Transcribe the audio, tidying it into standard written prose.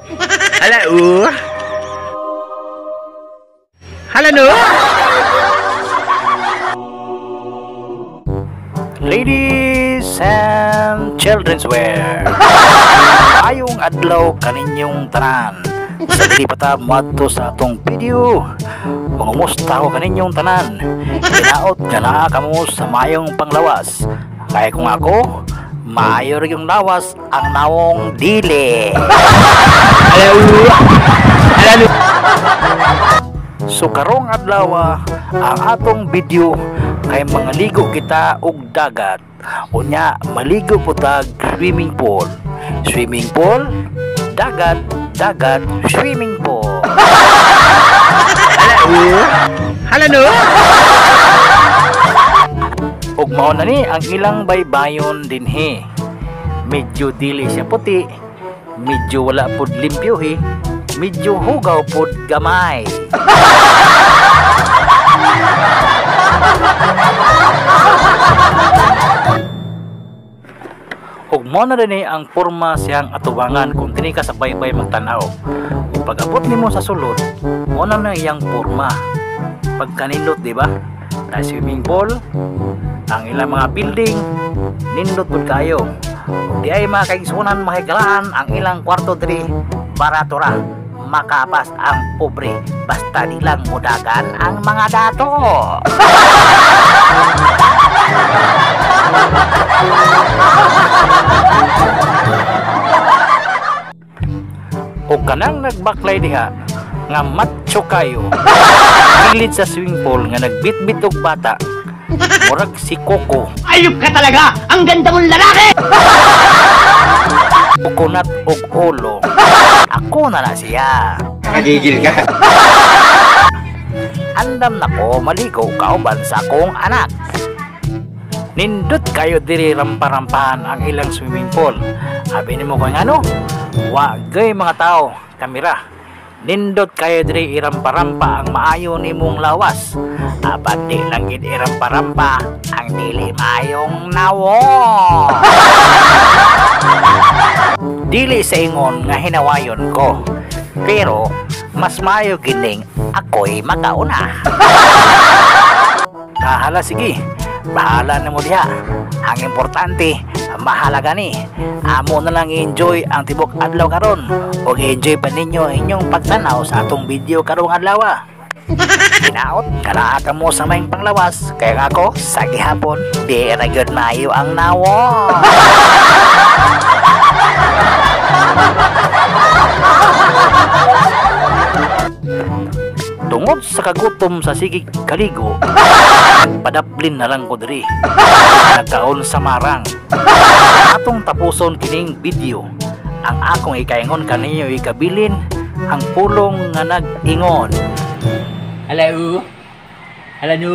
Hello. Hello no. Ladies and children's wear. Ayong adlaw kaninyong tanan. Sa dili pa ta madto sa atong video. Mangumusta ko kaninyong tanan. Hinaot nga naa kamo sa mayong panglawas. Kaya kung ako, maayo rin yung lawas ang nawong dili. Hello. Hello. So karong adlaw ang atong video kay mangaligo kita og dagat. Unya maligo po tag swimming pool. Swimming pool, dagat, dagat, swimming pool. Hello. Hello no. Ug mao na ni ang ilang baybayon dinhi. Medyo dili siya puti, medyo wala pud limpyo medyo hugaw pud gamay. Ug mo na rin ang porma siyang atubangan kung dini ka sa baybay magtanaw. Ug pag-abot nimo sa sulod, mo na iyang porma. Pagkanindot, di ba? Na swimming pool, ang ilang mga building, nindot pud kayo. Ug di ay makaigsunan mahigalaan ang ilang kwarto diri barato ra. Makapas ang pobre basta di lang mudagan ang mga dato. O kanang nagbaklay diha nga macho kayo gilid sa swimming pool nga nagbitbit og bata murag si Coco. Ayup ka talaga! Ang ganda mong lalaki! Coconut og ulo. Ako na siya. Nakagigil ka. Andam na ko maligo kauban sa akong anak. Nindot kayo diri rampa-rampahan ang ilang swimming pool. Abi nimo kung ano? Wagay mga tao, kamera. Nindot kayo diri irampa-rampa ang maayo nimong lawas. Apat di lang gid irampa-rampa ang dili maayong nawo. Dili sa ingon nga hinawayon ko. Pero mas maayo gining ako'y makauna. Hala sige. Bahala na mo diha. Ang importante, mahalaga ni. Amo na lang enjoy ang tibok adlaw karon. O enjoy pa ninyo inyong pagtanaw sa atong video karong adlaw. Hinaot, kalaa ka mo sa mayong panglawas. Kaya nga ako, sa gihapon, di ra gyud maayo ang nawo. Tungod sa kagutom sa sigig kaligo, padaplin na lang ko diri. Nagkaon sa marang. Atong tapuson kining video. Ang akong ikaingon kaninyo ikabilin ang pulong nga nag-ingon. Hello. Hello no.